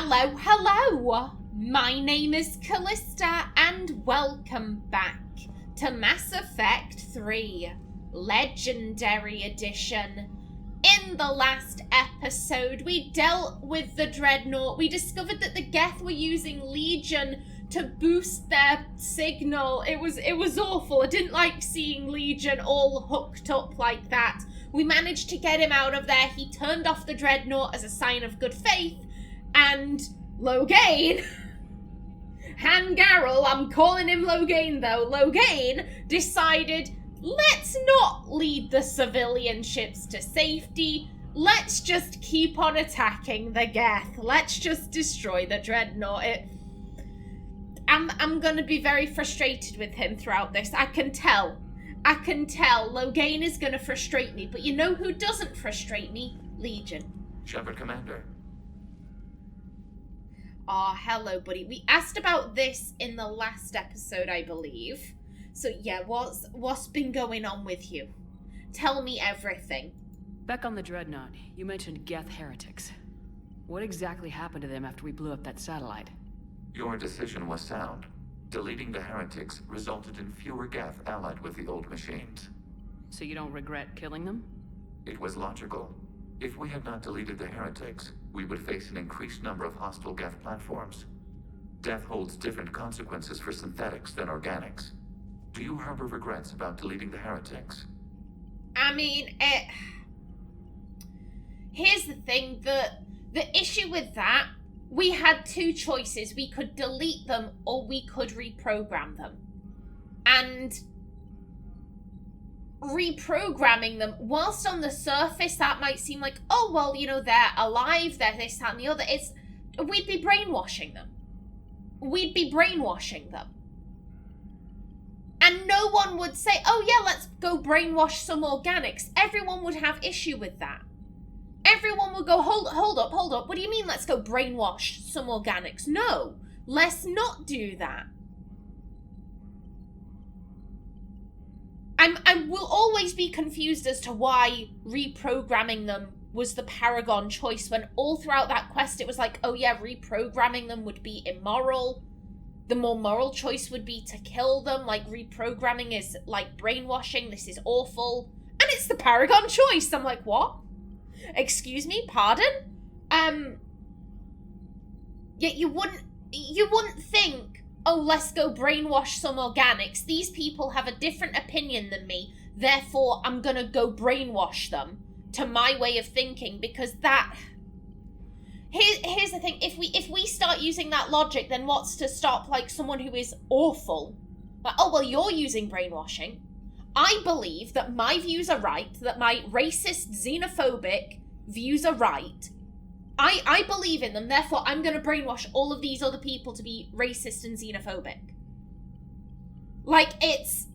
Hello, hello! My name is Kallista, and welcome back to Mass Effect 3 Legendary Edition. In the last episode, we dealt with the Dreadnought. We discovered that the Geth were using Legion to boost their signal. It was awful. I didn't like seeing Legion all hooked up like that. We managed to get him out of there. He turned off the Dreadnought as a sign of good faith. And Loghain, Hangarel, I'm calling him Loghain though, Loghain decided, let's not lead the civilian ships to safety. Let's just keep on attacking the Geth. Let's just destroy the Dreadnought. I'm gonna be very frustrated with him throughout this. I can tell. Loghain is gonna frustrate me, but you know who doesn't frustrate me? Legion. Shepard Commander. Oh, hello, buddy. We asked about this in the last episode, I believe. So, yeah, what's been going on with you? Tell me everything. Back on the Dreadnought, you mentioned Geth heretics. What exactly happened to them after we blew up that satellite? Your decision was sound. Deleting the heretics resulted in fewer Geth allied with the old machines. So you don't regret killing them? It was logical. If we had not deleted the heretics, we would face an increased number of hostile Geth platforms. Death holds different consequences for synthetics than organics. Do you harbor regrets about deleting the heretics? I mean, here's the thing, the issue with that, we had two choices. We could delete them or we could reprogram them. And reprogramming them, whilst on the surface that might seem like, oh, well, you know, they're alive, they're this, that, and the other, we'd be brainwashing them. And no one would say, oh yeah, let's go brainwash some organics. Everyone would have issue with that. Everyone would go, hold up, what do you mean let's go brainwash some organics? No, let's not do that. I will always be confused as to why reprogramming them was the paragon choice when all throughout that quest it was like, oh yeah, reprogramming them would be immoral. The more moral choice would be to kill them. Like, reprogramming is like brainwashing. This is awful. And it's the paragon choice. I'm like, what? Excuse me? Pardon? Yet you wouldn't think, oh, let's go brainwash some organics. These people have a different opinion than me, therefore I'm gonna go brainwash them to my way of thinking, because that... Here's the thing, if we start using that logic, then what's to stop, like, someone who is awful? Like, oh, well, you're using brainwashing. I believe that my views are right, that my racist, xenophobic views are right. I believe in them, therefore I'm going to brainwash all of these other people to be racist and xenophobic. Like, it's...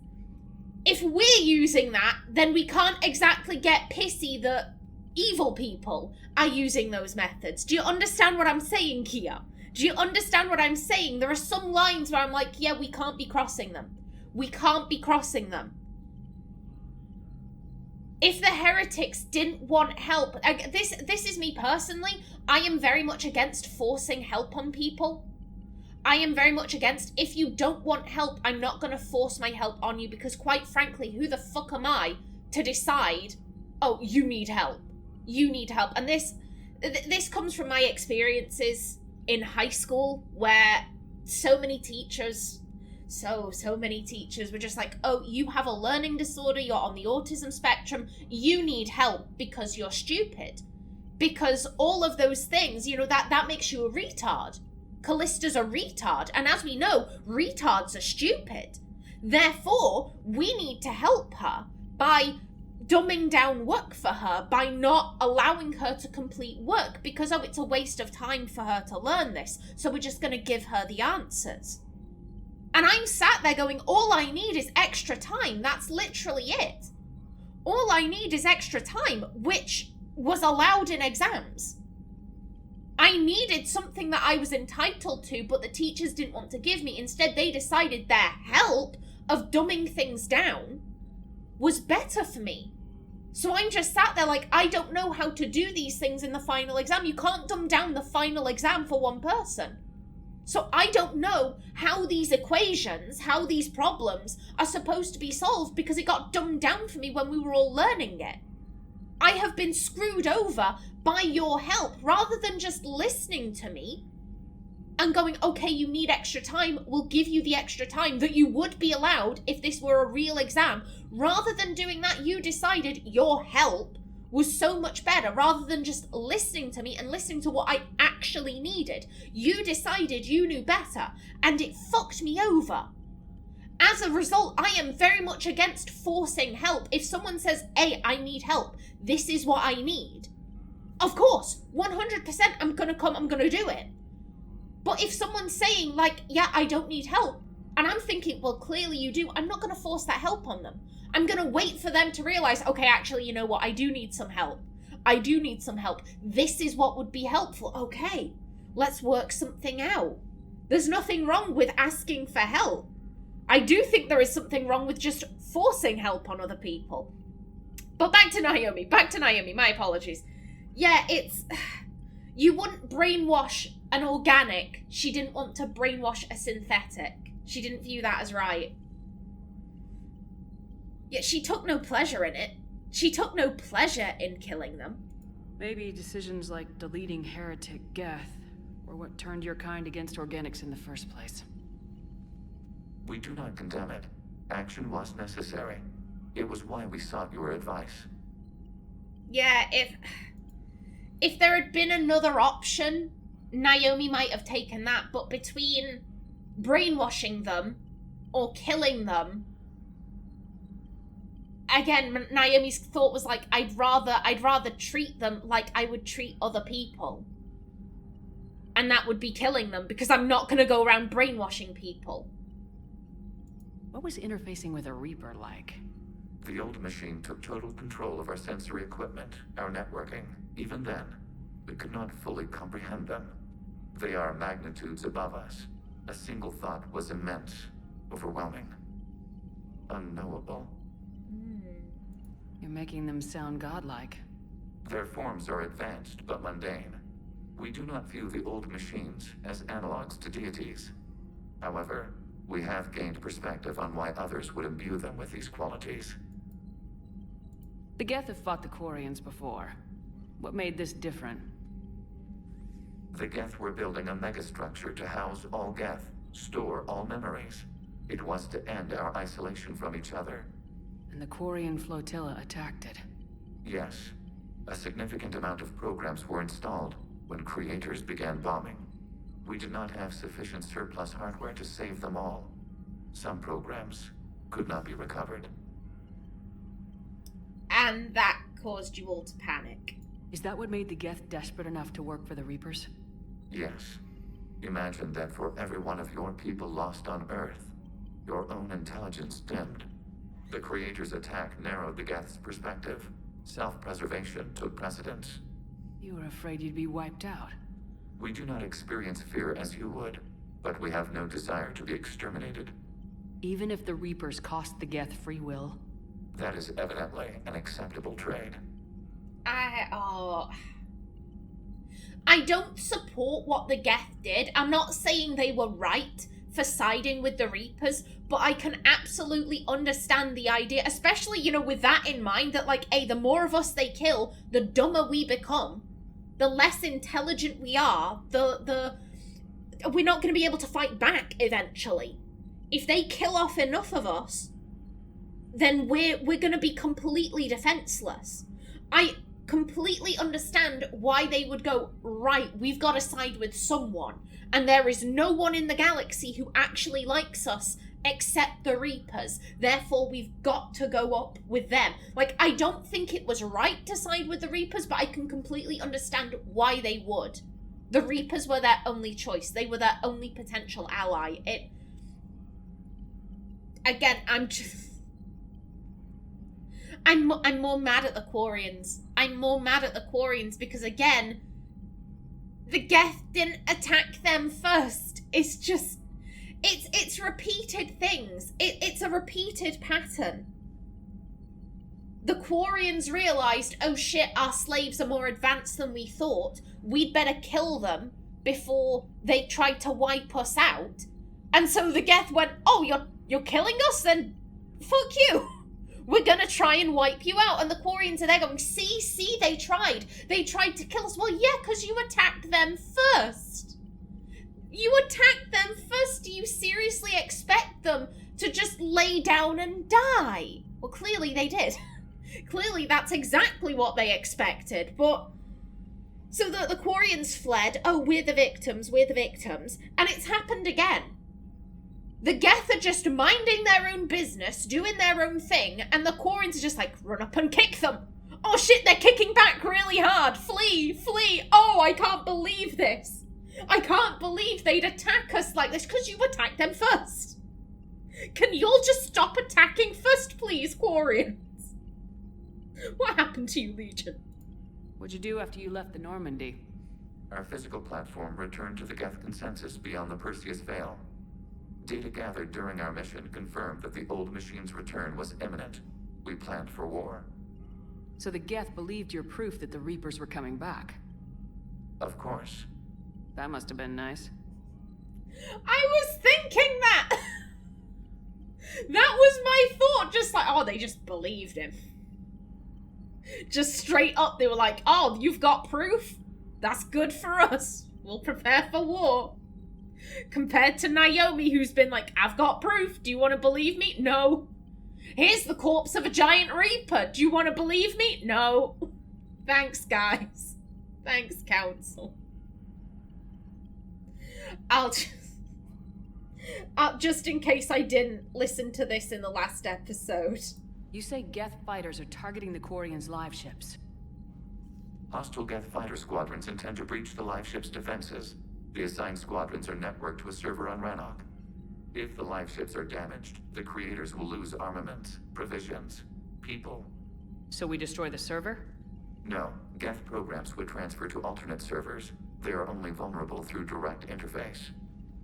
If we're using that, then we can't exactly get pissy that evil people are using those methods. Do you understand what I'm saying here? Do you understand what I'm saying? There are some lines where I'm like, yeah, we can't be crossing them. We can't be crossing them. If the heretics didn't want help, this is me personally, I am very much against forcing help on people. I am very much against, if you don't want help, I'm not going to force my help on you, because quite frankly, who the fuck am I to decide, oh, you need help. You need help. And this comes from my experiences in high school, where so many teachers were just like, oh, you have a learning disorder, you're on the autism spectrum, you need help because you're stupid. Because all of those things, you know, that makes you a retard. Kallista's a retard, and as we know, retards are stupid. Therefore, we need to help her by dumbing down work for her, by not allowing her to complete work, because, oh, it's a waste of time for her to learn this, so we're just going to give her the answers. And I'm sat there going, all I need is extra time. That's literally it. All I need is extra time, which was allowed in exams. I needed something that I was entitled to, but the teachers didn't want to give me. Instead, they decided their help of dumbing things down was better for me. So I'm just sat there like, I don't know how to do these things in the final exam. You can't dumb down the final exam for one person. So I don't know how these equations, how these problems are supposed to be solved because it got dumbed down for me when we were all learning it. I have been screwed over by your help rather than just listening to me and going, okay, you need extra time, we'll give you the extra time that you would be allowed if this were a real exam. Rather than doing that, you decided your help was so much better. Rather than just listening to me and listening to what I actually needed, you decided you knew better, and it fucked me over. As a result, I am very much against forcing help. If someone says, hey, I need help, this is what I need, of course, 100% I'm gonna come, I'm gonna do it. But if someone's saying, like, yeah, I don't need help, and I'm thinking, well, clearly you do, I'm not going to force that help on them. I'm going to wait for them to realize, okay, actually, you know what, I do need some help. I do need some help. This is what would be helpful. Okay, let's work something out. There's nothing wrong with asking for help. I do think there is something wrong with just forcing help on other people. But back to Naomi, my apologies. Yeah, it's... You wouldn't brainwash an organic. She didn't want to brainwash a synthetic. She didn't view that as right. Yet she took no pleasure in it. She took no pleasure in killing them. Maybe decisions like deleting heretic Geth were what turned your kind against organics in the first place. We do not condemn it. Action was necessary. It was why we sought your advice. Yeah, if there had been another option, Naomi might have taken that, but between brainwashing them or killing them, again, Naomi's thought was like, I'd rather treat them like I would treat other people. And that would be killing them, because I'm not going to go around brainwashing people. What was interfacing with a Reaper like? The old machine took total control of our sensory equipment, our networking. Even then, we could not fully comprehend them. They are magnitudes above us. A single thought was immense, overwhelming, unknowable. You're making them sound godlike. Their forms are advanced but mundane. We do not view the old machines as analogs to deities. However, we have gained perspective on why others would imbue them with these qualities. The Geth have fought the Quarians before. What made this different? The Geth were building a megastructure to house all Geth, store all memories. It was to end our isolation from each other. And the Quarian flotilla attacked it. Yes, a significant amount of programs were installed when creators began bombing. We did not have sufficient surplus hardware to save them all. Some programs could not be recovered. And that caused you all to panic. Is that what made the Geth desperate enough to work for the Reapers? Yes. Imagine that for every one of your people lost on Earth, your own intelligence dimmed. The Creator's attack narrowed the Geth's perspective. Self-preservation took precedence. You were afraid you'd be wiped out. We do not experience fear as you would, but we have no desire to be exterminated. Even if the Reapers cost the Geth free will? That is evidently an acceptable trade. I don't support what the Geth did. I'm not saying they were right for siding with the Reapers, but I can absolutely understand the idea, especially, you know, with that in mind, that, like, hey, the more of us they kill, the dumber we become, the less intelligent we are, we're not going to be able to fight back eventually. If they kill off enough of us, then we're going to be completely defenseless. I completely understand why they would go, right, we've got to side with someone, and there is no one in the galaxy who actually likes us except the Reapers, therefore we've got to go up with them. Like, I don't think it was right to side with the Reapers, but I can completely understand why they would. The Reapers were their only choice. They were their only potential ally. Again, I'm more mad at the Quarians. I'm more mad at the Quarians because, again, the Geth didn't attack them first. It's just... It's repeated things. It's a repeated pattern. the Quarians realised, oh shit, our slaves are more advanced than we thought. We'd better kill them before they tried to wipe us out. And so the Geth went, oh, you're killing us? Then fuck you. We're gonna try and wipe you out. And the Quarians are there going, see, they tried. They tried to kill us. Well, yeah, because you attacked them first. You attacked them first. Do you seriously expect them to just lay down and die? Well, clearly they did. Clearly that's exactly what they expected. But so the Quarians fled. Oh, we're the victims. And it's happened again. The Geth are just minding their own business, doing their own thing, and the Quarians are just like, run up and kick them. Oh shit, they're kicking back really hard. Flee. Oh, I can't believe this. I can't believe they'd attack us like this because you attacked them first. Can you all just stop attacking first, please, Quarians? What happened to you, Legion? What'd you do after you left the Normandy? Our physical platform returned to the Geth consensus beyond the Perseus Veil. Data gathered during our mission confirmed that the old machine's return was imminent. We planned for war. So the Geth believed your proof that the Reapers were coming back? Of course. That must have been nice. I was thinking that! That was my thought, just like, oh, they just believed him. Just straight up, they were like, oh, you've got proof? That's good for us. We'll prepare for war. Compared to Naomi, who's been like, I've got proof. Do you want to believe me? No. Here's the corpse of a giant reaper. Do you want to believe me? No. Thanks, guys. Thanks, Council. I'll just in case I didn't listen to this in the last episode. You say Geth fighters are targeting the Quarians' live ships. Hostile Geth fighter squadrons intend to breach the live ship's defenses. The assigned squadrons are networked to a server on Rannoch. If the live ships are damaged, the creators will lose armaments, provisions, people. So we destroy the server? No, Geth programs would transfer to alternate servers. They are only vulnerable through direct interface.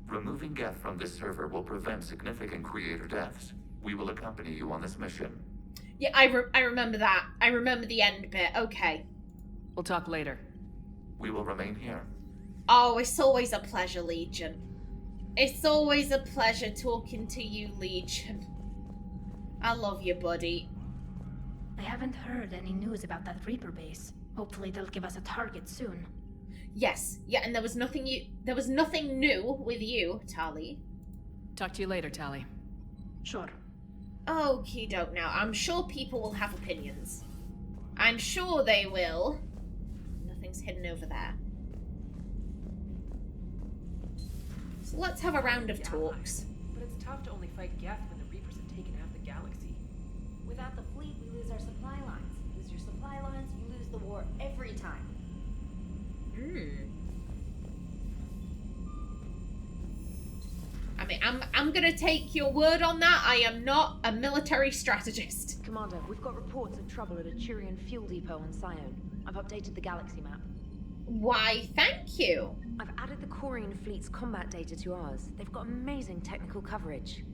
Removing Geth from this server will prevent significant creator deaths. We will accompany you on this mission. Yeah, I remember that. I remember the end bit. Okay. We'll talk later. We will remain here. Oh, it's always a pleasure, Legion. It's always a pleasure talking to you, Legion. I love you, buddy. I haven't heard any news about that Reaper base. Hopefully they'll give us a target soon. Yes, yeah, and there was nothing new with you, Tali. Talk to you later, Tali. Sure. Okie doke now. I'm sure people will have opinions. I'm sure they will. Nothing's hidden over there. So let's have a round of talks. But it's tough to only fight Geth when the Reapers have taken half the galaxy. Without the fleet, we lose our supply lines. You lose your supply lines, you lose the war every time. I mean, I'm gonna take your word on that. I am not a military strategist. Commander, we've got reports of trouble at a Turian fuel depot on Scion. I've updated the galaxy map. Why, thank you. I've added the Quarian fleet's combat data to ours. They've got amazing technical coverage.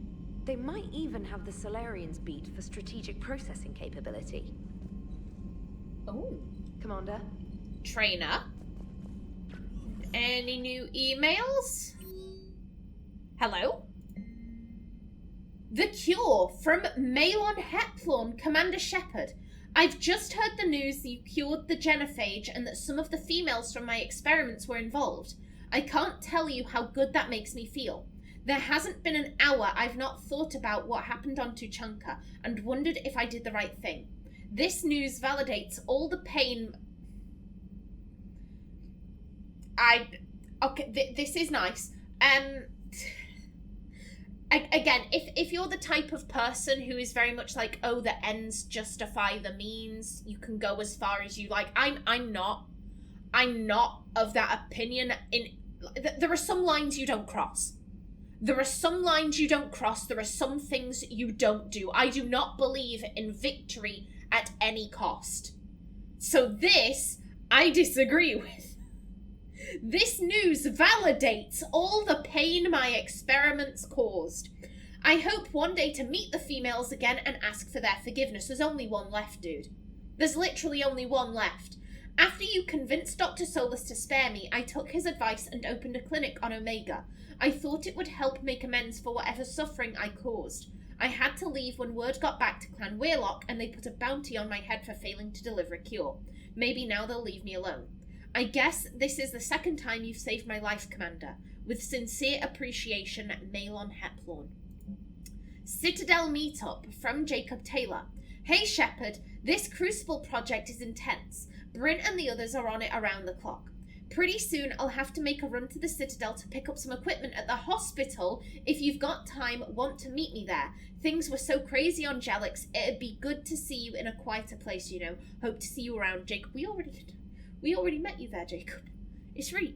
They might even have the Solarians beat for strategic processing capability. Oh. Commander? Trainer? Any new emails? Hello? The Cure from Malon Heplorn, Commander Shepard. I've just heard the news that you cured the genophage and that some of the females from my experiments were involved. I can't tell you how good that makes me feel. There hasn't been an hour I've not thought about what happened on Tuchanka and wondered if I did the right thing. This news validates all the pain... Okay, this is nice. Again, if you're the type of person who is very much like, oh, the ends justify the means, you can go as far as you like. I'm not of that opinion. There are some lines you don't cross. There are some lines you don't cross. There are some things you don't do. I do not believe in victory at any cost. So this, I disagree with. This news validates all the pain my experiments caused. I hope one day to meet the females again and ask for their forgiveness. There's only one left, dude. There's literally only one left. After you convinced Dr. Solus to spare me, I took his advice and opened a clinic on Omega. I thought it would help make amends for whatever suffering I caused. I had to leave when word got back to Clan Weirlock and they put a bounty on my head for failing to deliver a cure. Maybe now they'll leave me alone. I guess this is the second time you've saved my life, Commander. With sincere appreciation, Malon Heplorn. Citadel Meetup from Jacob Taylor. Hey Shepard, this Crucible project is intense. Bryn and the others are on it around the clock. Pretty soon I'll have to make a run to the Citadel to pick up some equipment at the hospital. If you've got time, want to meet me there. Things were so crazy on Jelix, it'd be good to see you in a quieter place, you know. Hope to see you around, Jacob. We already met you there, Jacob. It's right.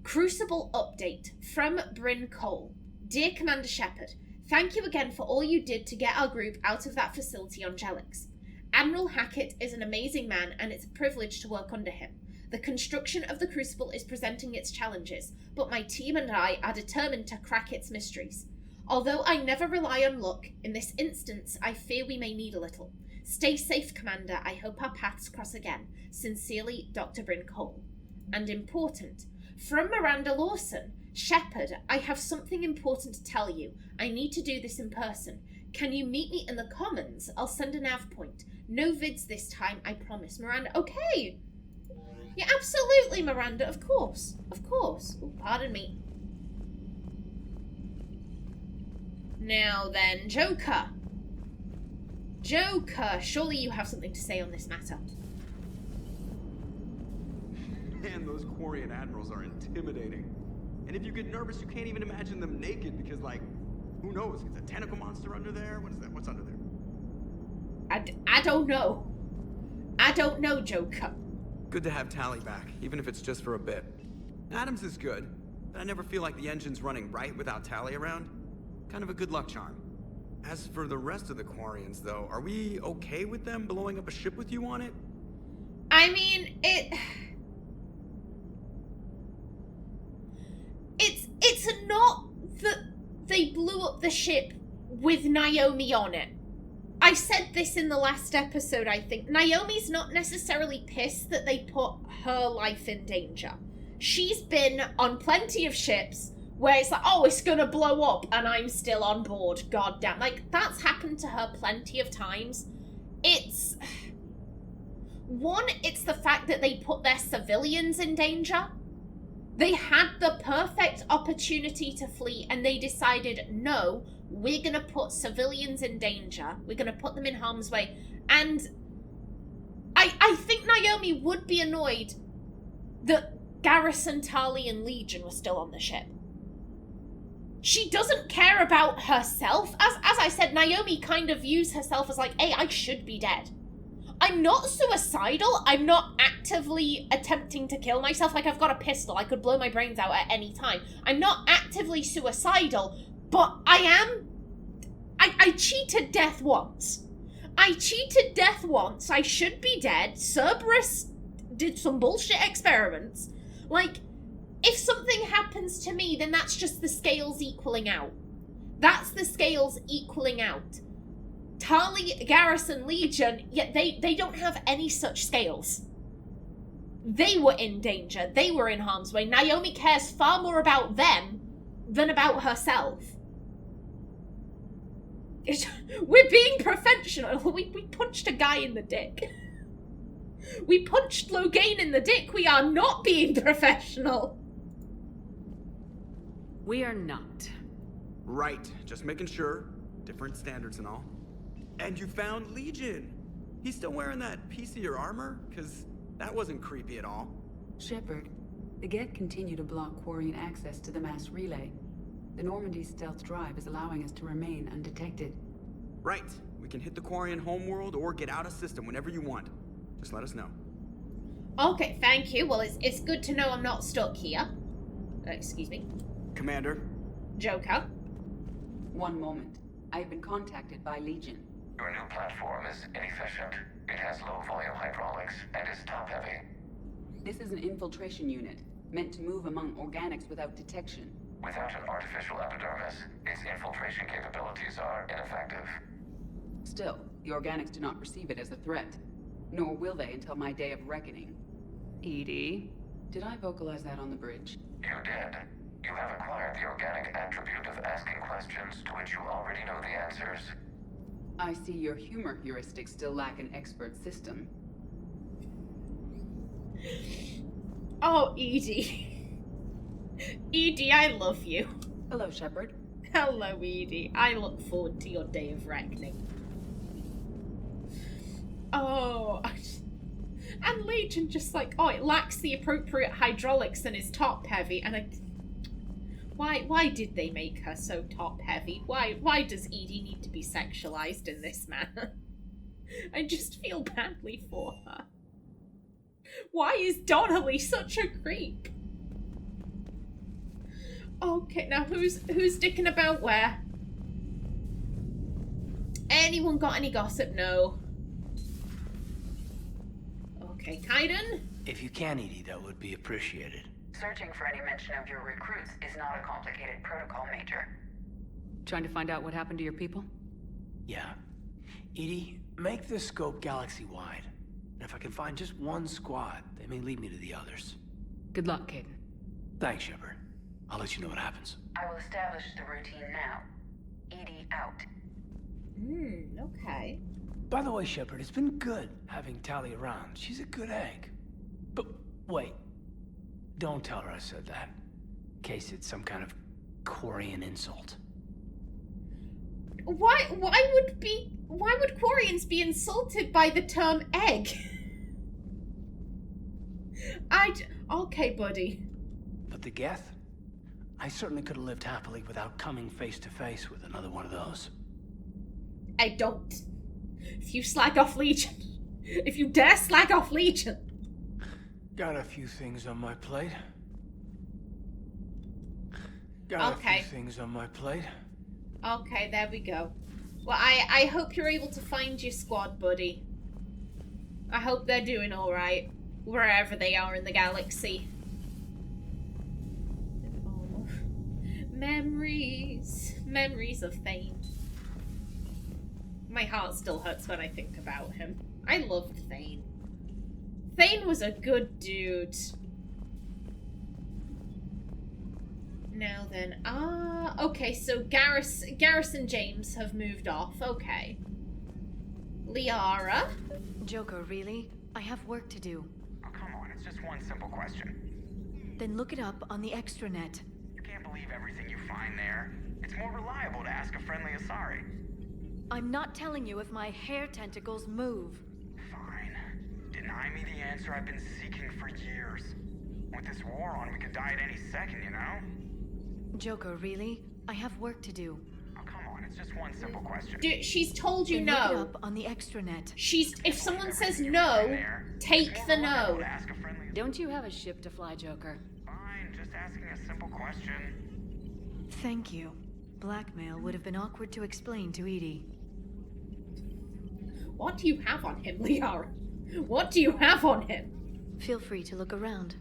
Crucible update from Bryn Cole. Dear Commander Shepard, thank you again for all you did to get our group out of that facility on Jelix. Admiral Hackett is an amazing man and it's a privilege to work under him. The construction of the Crucible is presenting its challenges, but my team and I are determined to crack its mysteries. Although I never rely on luck, in this instance I fear we may need a little. Stay safe, Commander. I hope our paths cross again. Sincerely, Dr. Bryn Cole. And important, from Miranda Lawson. Shepard, I have something important to tell you. I need to do this in person. Can you meet me in the Commons? I'll send a nav point. No vids this time, I promise. Miranda, okay. Yeah, absolutely, Miranda, of course. Of course. Oh, pardon me. Now then, Joker. Joker, surely you have something to say on this matter. Man, those Quarian admirals are intimidating. And if you get nervous, you can't even imagine them naked because, like, who knows? Is a tentacle monster under there? What is that? What's under there? I don't know. I don't know, Joker. Good to have Tally back, even if it's just for a bit. Adams is good, but I never feel like the engine's running right without Tally around. Kind of a good luck charm. As for the rest of the Quarians, though, are we okay with them blowing up a ship with you on it? I mean, it's not that they blew up the ship with Naomi on it. I said this in the last episode, I think. Naomi's not necessarily pissed that they put her life in danger. She's been on plenty of ships where it's like, oh, it's gonna blow up and I'm still on board. God damn. Like, that's happened to her plenty of times. It's the fact that they put their civilians in danger. They had the perfect opportunity to flee and they decided, no, we're going to put civilians in danger. We're going to put them in harm's way. And I think Naomi would be annoyed that Garrison, Tali, and Legion were still on the ship. She doesn't care about herself. As I said, Naomi kind of views herself as like, hey, I should be dead. I'm not suicidal. I'm not actively attempting to kill myself. Like, I've got a pistol. I could blow my brains out at any time. I'm not actively suicidal, but I cheated death once. I cheated death once. I should be dead. Cerberus did some bullshit experiments. Like, if something happens to me, then that's just the scales equaling out. That's the scales equaling out. Tali, Garrison, Legion, yet they don't have any such scales. They were in danger. They were in harm's way. Naomi cares far more about them than about herself. We're being professional. We punched a guy in the dick. We punched Logain in the dick. We are not being professional. We are not. Right, just making sure. Different standards and all. And you found Legion. He's still wearing that piece of your armor? Because that wasn't creepy at all. Shepard, the Geth continue to block Quarian access to the mass relay. The Normandy stealth drive is allowing us to remain undetected. Right. We can hit the Quarian homeworld or get out of system whenever you want. Just let us know. Okay, thank you. Well, it's good to know I'm not stuck here. Excuse me. Commander. Joker. One moment. I've been contacted by Legion. Your new platform is inefficient. It has low volume hydraulics and is top heavy. This is an infiltration unit, meant to move among organics without detection. Without an artificial epidermis, its infiltration capabilities are ineffective. Still, the organics do not perceive it as a threat. Nor will they until my day of reckoning. Edie? Did I vocalize that on the bridge? You did. You have acquired the organic attribute of asking questions to which you already know the answers. I see your humor heuristics still lack an expert system. Oh, Edie. Edie, I love you. Hello, Shepard. Hello, Edie. I look forward to your day of reckoning. Oh, and Legion just like, oh, it lacks the appropriate hydraulics and is top heavy, and why did they make her so top heavy? Why does Edie need to be sexualized in this manner? I just feel badly for her. Why is Donnelly such a creep? Okay, now who's dicking about where? Anyone got any gossip? No. Okay, Kaiden? If you can, Edie, that would be appreciated. Searching for any mention of your recruits is not a complicated protocol, Major. Trying to find out what happened to your people? Yeah. Edie, make the scope galaxy-wide. And if I can find just one squad, they may lead me to the others. Good luck, Kaiden. Thanks, Shepard. I'll let you know what happens. I will establish the routine now. Edie out. Okay. By the way, Shepard, it's been good having Tali around. She's a good egg. But wait. Don't tell her I said that. In case it's some kind of Quarian insult. Why would Quarians be insulted by the term egg? Okay, buddy. But the Geth? I certainly could have lived happily without coming face to face with another one of those. I don't. If you slag off Legion, if you dare slag off Legion. Got a few things on my plate. Okay, there we go. Well, I hope you're able to find your squad, buddy. I hope they're doing alright, wherever they are in the galaxy. Oh. Memories of Thane. My heart still hurts when I think about him. I loved Thane. Thane was a good dude. Now then, okay, so Garrus and James have moved off, okay. Liara? Joker, really? I have work to do. Oh, come on, it's just one simple question. Then look it up on the extranet. You can't believe everything you find there. It's more reliable to ask a friendly Asari. I'm not telling you if my hair tentacles move. Fine. Deny me the answer I've been seeking for years. With this war on, we could die at any second, you know? Joker, really? I have work to do. Oh, come on, it's just one simple question. Dude, she's told you then no. Look it up on the extranet. If someone says no, take the no. Don't you have a ship to fly, Joker? Fine, just asking a simple question. Thank you. Blackmail would have been awkward to explain to Edie. What do you have on him, Liara? What do you have on him? Feel free to look around.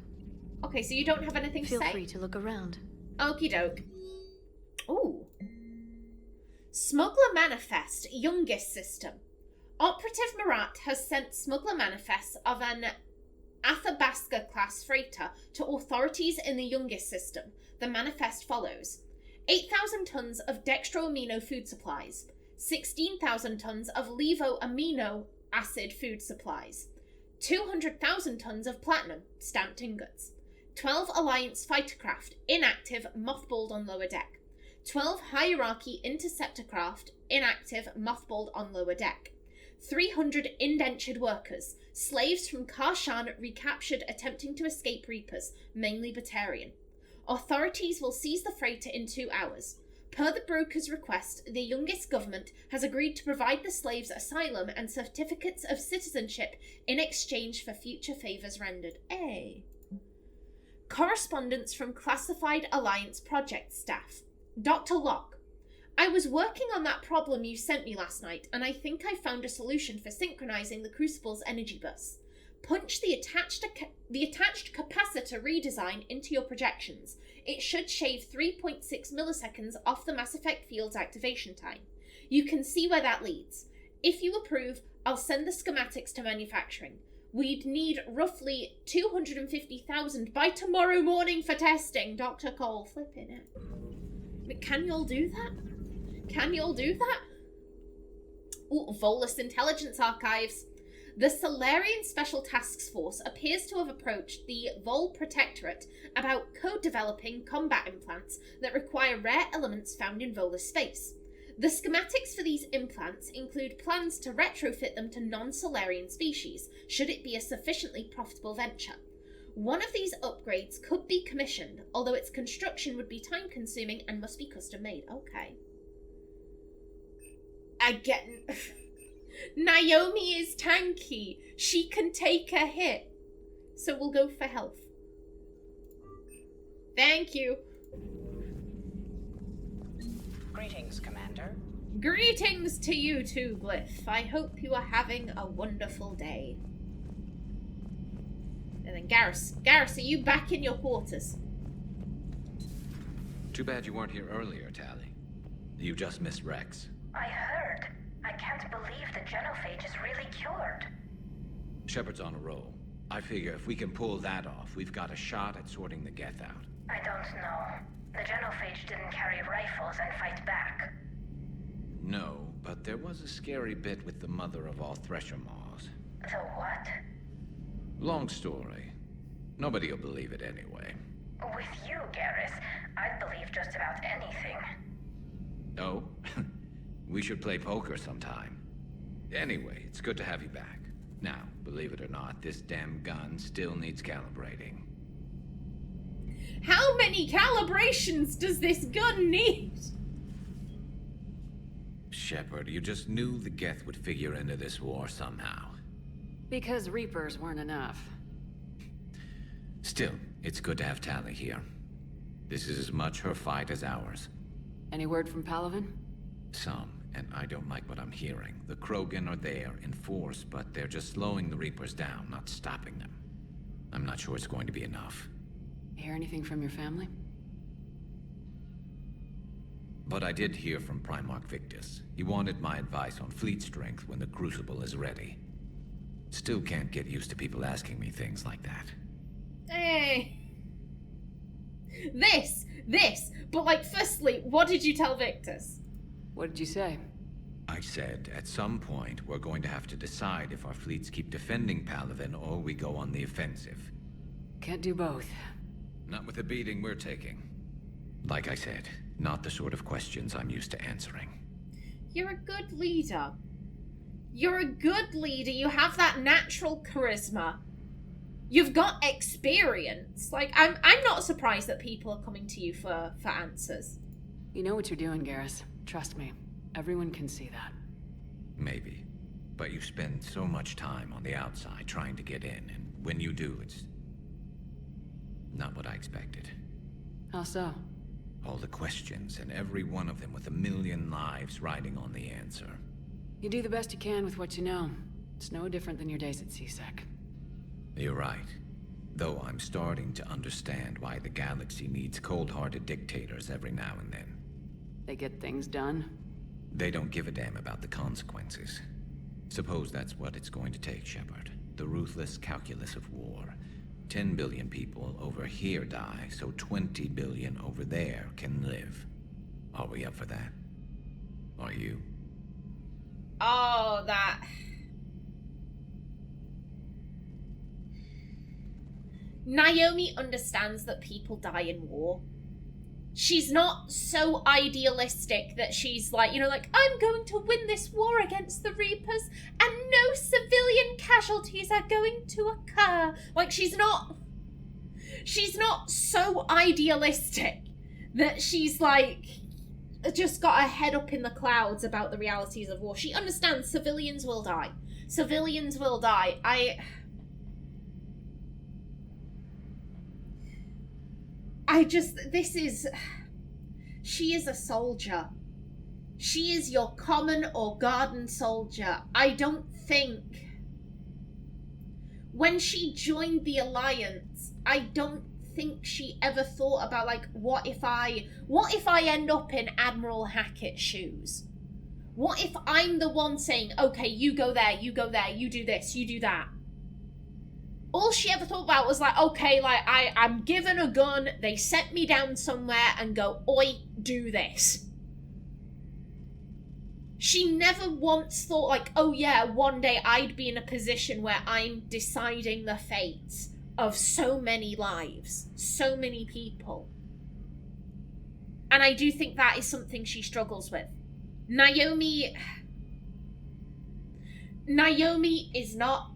Okay, so you don't have anything to say? Feel free to look around. Okie doke. Ooh. Smuggler Manifest, youngest system. Operative Marat has sent smuggler manifests of an Athabasca class freighter to authorities in the youngest system. The manifest follows: 8,000 tons of dextroamino food supplies, 16,000 tons of levoamino acid food supplies, 200,000 tons of platinum stamped ingots, 12 Alliance fighter craft, inactive, mothballed on lower deck, 12 Hierarchy interceptor craft, inactive, mothballed on lower deck, 300 indentured workers, slaves from Karshan recaptured attempting to escape Reapers, mainly Batarian. Authorities will seize the freighter in 2 hours. Per the broker's request, the youngest government has agreed to provide the slaves asylum and certificates of citizenship in exchange for future favours rendered. Correspondence from classified Alliance project staff. Dr. Locke, I was working on that problem you sent me last night, and I think I found a solution for synchronizing the Crucible's energy bus. Punch the attached capacitor redesign into your projections. It should shave 3.6 milliseconds off the Mass Effect field's activation time. You can see where that leads. If you approve, I'll send the schematics to manufacturing. We'd need roughly 250,000 by tomorrow morning for testing. Dr. Cole, flipping it. But can y'all do that? Can y'all do that? Ooh, Volus Intelligence Archives. The Solarian Special Tasks Force appears to have approached the Vol Protectorate about co-developing combat implants that require rare elements found in Volus space. The schematics for these implants include plans to retrofit them to non-Solarian species, should it be a sufficiently profitable venture. One of these upgrades could be commissioned, although its construction would be time-consuming and must be custom-made. Okay. Again... Naomi is tanky. She can take a hit. So we'll go for health. Thank you. Greetings, Commander. Greetings to you too, Glyph. I hope you are having a wonderful day. And then Garrus. Garrus, are you back in your quarters? Too bad you weren't here earlier, Tali. You just missed Rex. I heard. I can't believe the genophage is really cured. Shepard's on a roll. I figure if we can pull that off, we've got a shot at sorting the Geth out. I don't know. The genophage didn't carry rifles and fight back. No, but there was a scary bit with the mother of all Thresher Maws. The what? Long story. Nobody'll believe it anyway. With you, Garrus, I'd believe just about anything. Oh? We should play poker sometime. Anyway, it's good to have you back. Now, believe it or not, this damn gun still needs calibrating. How many calibrations does this gun need? Shepard, you just knew the Geth would figure into this war somehow. Because Reapers weren't enough. Still, it's good to have Tali here. This is as much her fight as ours. Any word from Palaven? Some, and I don't like what I'm hearing. The Krogan are there in force, but they're just slowing the Reapers down, not stopping them. I'm not sure it's going to be enough. Hear anything from your family? But I did hear from Primarch Victus. He wanted my advice on fleet strength when the Crucible is ready. Still can't get used to people asking me things like that. Hey. This. But like, firstly, what did you tell Victus? What did you say? I said, at some point, we're going to have to decide if our fleets keep defending Palaven or we go on the offensive. Can't do both. Not with the beating we're taking. Like I said, not the sort of questions I'm used to answering. You're a good leader. You're a good leader. You have that natural charisma. You've got experience. Like, I'm not surprised that people are coming to you for answers. You know what you're doing, Garrus. Trust me. Everyone can see that. Maybe. But you spend so much time on the outside trying to get in, and when you do, it's not what I expected. How so? All the questions, and every one of them with a million lives riding on the answer. You do the best you can with what you know. It's no different than your days at CSEC. You're right. Though I'm starting to understand why the galaxy needs cold-hearted dictators every now and then. They get things done? They don't give a damn about the consequences. Suppose that's what it's going to take, Shepard. The ruthless calculus of war. 10 billion people over here die, so 20 billion over there can live. Are we up for that? Are you? Oh, that... Naomi understands that people die in war. She's not so idealistic that she's like, like, I'm going to win this war against the Reapers and no civilian casualties are going to occur. Like, she's not so idealistic that she's like, just got her head up in the clouds about the realities of war. She understands civilians will die. Civilians will die. She is a soldier. She is your common or garden soldier. I don't think when she joined the Alliance, I don't think she ever thought about, like, what if I end up in Admiral Hackett's shoes? What if I'm the one saying, okay, you go there, you do this, you do that? All she ever thought about was like, okay, like, I'm given a gun, they set me down somewhere and go, oi, do this. She never once thought like, oh yeah, one day I'd be in a position where I'm deciding the fates of so many lives, so many people. And I do think that is something she struggles with. Naomi is not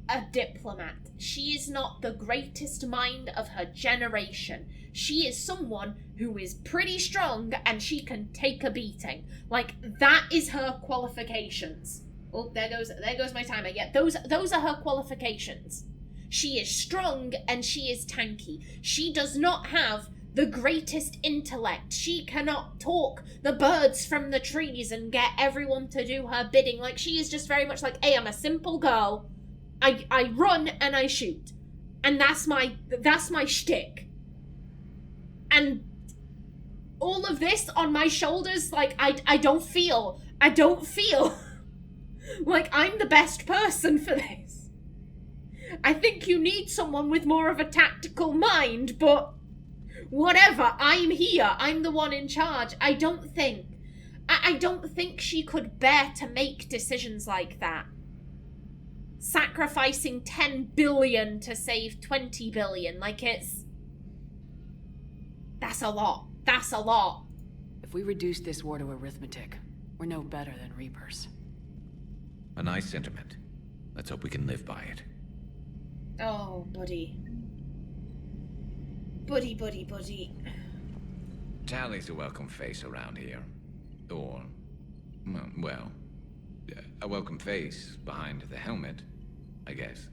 a diplomat. She is not the greatest mind of her generation. She is someone who is pretty strong and she can take a beating. Like, that is her qualifications. Oh, there goes my timer. Yeah, those are her qualifications. She is strong and she is tanky. She does not have the greatest intellect. She cannot talk the birds from the trees and get everyone to do her bidding. Like, she is just very much like, hey, I'm a simple girl. I run and I shoot. And that's my shtick. And all of this on my shoulders, like, I don't feel like I'm the best person for this. I think you need someone with more of a tactical mind, but whatever, I'm here. I'm the one in charge. I don't think she could bear to make decisions like that. Sacrificing 10 billion to save 20 billion, like, that's a lot. That's a lot. If we reduce this war to arithmetic, we're no better than Reapers. A nice sentiment. Let's hope we can live by it. Oh, buddy. Buddy. Tally's a welcome face around here. Or, well, a welcome face behind the helmet, I guess.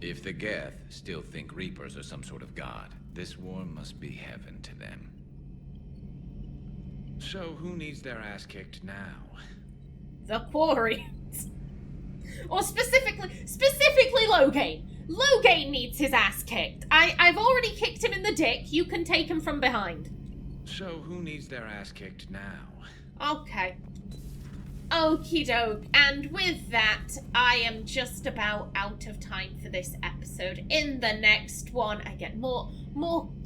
If the Geth still think Reapers are some sort of god, this war must be heaven to them. So who needs their ass kicked now? The Quarians. Or specifically Loghain. Loghain needs his ass kicked. I've already kicked him in the dick. You can take him from behind. So who needs their ass kicked now? Okay. Okie doke. And with that, I am just about out of time for this episode. In the next one, I get more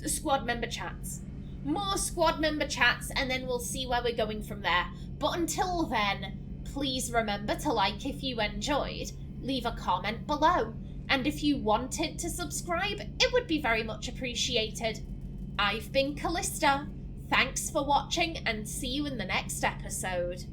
squad member chats. More squad member chats, and then we'll see where we're going from there. But until then, please remember to like if you enjoyed, leave a comment below, and if you wanted to subscribe, it would be very much appreciated. I've been Callista. Thanks for watching, and see you in the next episode.